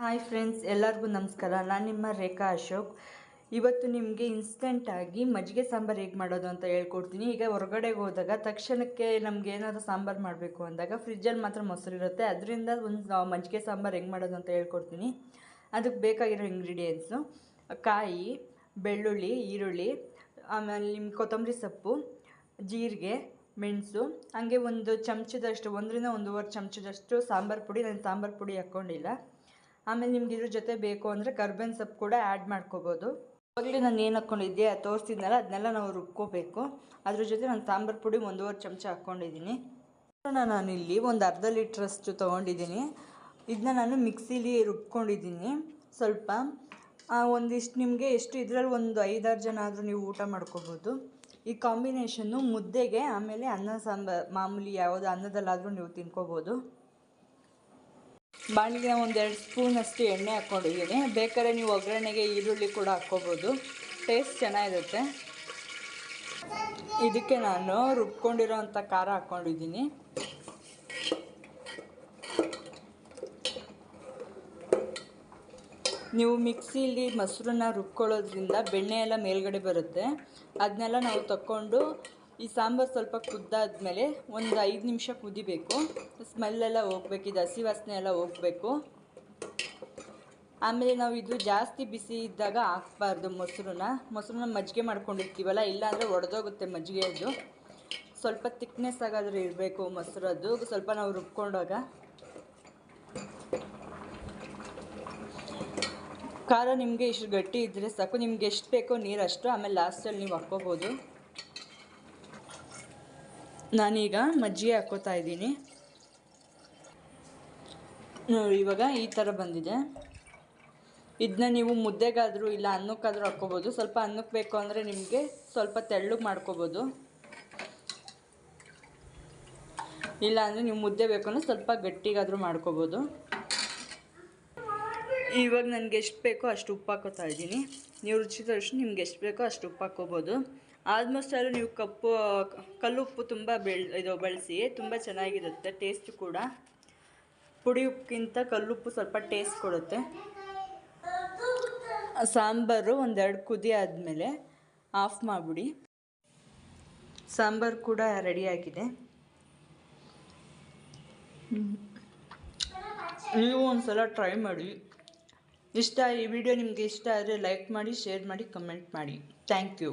Hi friends, ಎಲ್ಲರಿಗೂ ನಮಸ್ಕಾರ. ನಾನು ನಿಮ್ಮ ರೇಖಾ ಅಶೋಕ್. ಇವತ್ತು ನಿಮಗೆ ಇನ್ಸ್ಟೆಂಟಾಗಿ ಮಜ್ಜಿಗೆ ಸಾಂಬಾರು ಹೇಗೆ ಮಾಡೋದು ಅಂತ ಹೇಳ್ಕೊಡ್ತೀನಿ. ಈಗ ಹೊರಗಡೆಗೆ ಹೋದಾಗ ತಕ್ಷಣಕ್ಕೆ ನಮ್ಗೆ ಏನಾದರೂ ಸಾಂಬಾರು ಮಾಡಬೇಕು ಅಂದಾಗ ಫ್ರಿಜ್ಜಲ್ಲಿ ಮಾತ್ರ ಮೊಸರಿರುತ್ತೆ, ಅದರಿಂದ ಒಂದು ಮಜ್ಜಿಗೆ ಸಾಂಬಾರು ಹೆಂಗೆ ಮಾಡೋದು ಅಂತ ಹೇಳ್ಕೊಡ್ತೀನಿ. ಅದಕ್ಕೆ ಬೇಕಾಗಿರೋ ಇಂಗ್ರೀಡಿಯೆಂಟ್ಸು: ಕಾಯಿ, ಬೆಳ್ಳುಳ್ಳಿ, ಈರುಳ್ಳಿ, ಆಮೇಲೆ ನಿಮ್ಮ ಕೊತ್ತಂಬರಿ ಸೊಪ್ಪು, ಜೀರಿಗೆ, ಮೆಣಸು, ಹಾಗೆ ಒಂದು ಚಮಚದಷ್ಟು, 1 ರಿಂದ 1.5 ಚಮಚದಷ್ಟು ಸಾಂಬಾರು ಪುಡಿ. ನಾನು ಸಾಂಬಾರು ಪುಡಿ ಹಾಕ್ಕೊಂಡಿಲ್ಲ. ಆಮೇಲೆ ನಿಮ್ಗೆ ಇದ್ರ ಜೊತೆ ಬೇಕು ಅಂದರೆ ಕರ್ಬೇವಿನ ಸೊಪ್ಪು ಕೂಡ ಆ್ಯಡ್ ಮಾಡ್ಕೋಬೋದು. ಅವಾಗಲೇ ನಾನು ಏನು ಹಾಕ್ಕೊಂಡಿದ್ದೆ ತೋರಿಸ್ತಿದ್ನಲ್ಲ, ಅದನ್ನೆಲ್ಲ ನಾವು ರುಬ್ಕೋಬೇಕು. ಅದ್ರ ಜೊತೆ ನಾನು ಸಾಂಬಾರು ಪುಡಿ 1.5 ಚಮಚ ಹಾಕ್ಕೊಂಡಿದ್ದೀನಿ. ನಾನಿಲ್ಲಿ ಒಂದು ಅರ್ಧ ಲೀಟ್ರಷ್ಟು ತೊಗೊಂಡಿದ್ದೀನಿ. ಇದನ್ನ ನಾನು ಮಿಕ್ಸಿಲಿ ರುಬ್ಕೊಂಡಿದ್ದೀನಿ. ಸ್ವಲ್ಪ ಒಂದಿಷ್ಟು ನಿಮಗೆ ಎಷ್ಟು ಇದರಲ್ಲಿ ಒಂದು 5-6 ಜನ ಆದರೂ ನೀವು ಊಟ ಮಾಡ್ಕೋಬೋದು. ಈ ಕಾಂಬಿನೇಷನ್ನು ಮುದ್ದೆಗೆ, ಆಮೇಲೆ ಅನ್ನ ಸಾಂಬಾರು ಮಾಮೂಲಿ ಯಾವುದೋ ಅನ್ನದಲ್ಲಾದರೂ ನೀವು ತಿನ್ಕೋಬೋದು. ಬಾಣಲಿಗೆ 1-2 ಸ್ಪೂನಷ್ಟು ಎಣ್ಣೆ ಹಾಕ್ಕೊಂಡಿದ್ದೀನಿ. ಬೇಕಾದ್ರೆ ನೀವು ಒಗ್ಗರಣೆಗೆ ಈರುಳ್ಳಿ ಕೂಡ ಹಾಕ್ಕೋಬೋದು, ಟೇಸ್ಟ್ ಚೆನ್ನಾಗಿರುತ್ತೆ. ಇದಕ್ಕೆ ನಾನು ರುಬ್ಕೊಂಡಿರೋ ಅಂಥ ಖಾರ ಹಾಕ್ಕೊಂಡಿದ್ದೀನಿ. ನೀವು ಮಿಕ್ಸಿಲಿ ಮೊಸರನ್ನ ರುಬ್ಕೊಳ್ಳೋದ್ರಿಂದ ಬೆಣ್ಣೆ ಎಲ್ಲ ಮೇಲ್ಗಡೆ ಬರುತ್ತೆ. ಅದನ್ನೆಲ್ಲ ನಾವು ತಕ್ಕೊಂಡು ಈ ಸಾಂಬಾರು ಸ್ವಲ್ಪ ಕುದ್ದಾದ್ಮೇಲೆ ಒಂದು 5 ನಿಮಿಷ ಕುದಿಬೇಕು. ಸ್ಮೆಲ್ಲೆಲ್ಲ ಹೋಗ್ಬೇಕು, ಇದು ಹಸಿ ವಾಸನೆ ಎಲ್ಲ ಹೋಗಬೇಕು. ಆಮೇಲೆ ನಾವು ಇದು ಜಾಸ್ತಿ ಬಿಸಿ ಇದ್ದಾಗ ಹಾಕ್ಬಾರ್ದು ಮೊಸರನ್ನ ಮಜ್ಜಿಗೆ ಮಾಡ್ಕೊಂಡಿರ್ತೀವಲ್ಲ, ಇಲ್ಲಾಂದರೆ ಒಡೆದೋಗುತ್ತೆ ಮಜ್ಜಿಗೆಯದು. ಸ್ವಲ್ಪ ತಿಕ್ನೆಸ್ ಆಗಾದರೂ ಇರಬೇಕು ಮೊಸರದ್ದು, ಸ್ವಲ್ಪ ನಾವು ರುಬ್ಕೊಂಡಾಗ. ಖಾರ ನಿಮಗೆ ಇಷ್ಟು ಗಟ್ಟಿ ಇದ್ದರೆ ಸಾಕು, ನಿಮ್ಗೆ ಎಷ್ಟು ಬೇಕೋ ನೀರಷ್ಟು, ಆಮೇಲೆ ಲಾಸ್ಟಲ್ಲಿ ನೀವು ಹಾಕ್ಕೋಬೋದು. ನಾನೀಗ ಮಜ್ಜಿಗೆ ಹಾಕ್ಕೋತಾ ಇದ್ದೀನಿ. ನೋಡಿ, ಇವಾಗ ಈ ಥರ ಬಂದಿದೆ. ಇದನ್ನ ನೀವು ಮುದ್ದೆಗಾದರೂ ಇಲ್ಲ ಅನ್ನಕ್ಕಾದರೂ ಹಾಕ್ಕೋಬೋದು. ಸ್ವಲ್ಪ ಅನ್ನಕ್ಕೆ ಬೇಕು ಅಂದರೆ ನಿಮಗೆ ಸ್ವಲ್ಪ ತೆಳ್ಳಗೆ ಮಾಡ್ಕೋಬೋದು, ಇಲ್ಲ ಅಂದರೆ ನೀವು ಮುದ್ದೆ ಬೇಕು ಅಂದರೆ ಸ್ವಲ್ಪ ಗಟ್ಟಿಗಾದರೂ ಮಾಡ್ಕೋಬೋದು. ಇವಾಗ ನನಗೆ ಎಷ್ಟು ಬೇಕೋ ಅಷ್ಟು ಉಪ್ಪು ಹಾಕೋತಾ ಇದ್ದೀನಿ. ನೀವು ರುಚಿ ತೋರಿಸಿ ನಿಮ್ಗೆ ಎಷ್ಟು ಬೇಕೋ ಅಷ್ಟು ಉಪ್ಪು ಹಾಕ್ಕೋಬೋದು. ಆಲ್ಮೋಸ್ಟ್ ಆದರೂ ನೀವು ಕಲ್ಲುಪ್ಪು ತುಂಬ ಬಳಸಿ, ತುಂಬ ಚೆನ್ನಾಗಿರುತ್ತೆ ಟೇಸ್ಟ್ ಕೂಡ. ಪುಡಿ ಉಪ್ಪಿಗಿಂತ ಕಲ್ಲುಪ್ಪು ಸ್ವಲ್ಪ ಟೇಸ್ಟ್ ಕೊಡುತ್ತೆ. ಸಾಂಬಾರು 1-2 ಕುದಿ ಆದಮೇಲೆ ಆಫ್ ಮಾಡಿಬಿಡಿ. ಸಾಂಬಾರು ಕೂಡ ರೆಡಿಯಾಗಿದೆ. ನೀವು ಒಂದು ಸಲ ಟ್ರೈ ಮಾಡಿ. ಈ ವಿಡಿಯೋ ನಿಮಗೆ ಇಷ್ಟ ಆದರೆ ಲೈಕ್ ಮಾಡಿ, ಶೇರ್ ಮಾಡಿ, ಕಮೆಂಟ್ ಮಾಡಿ. Thank you.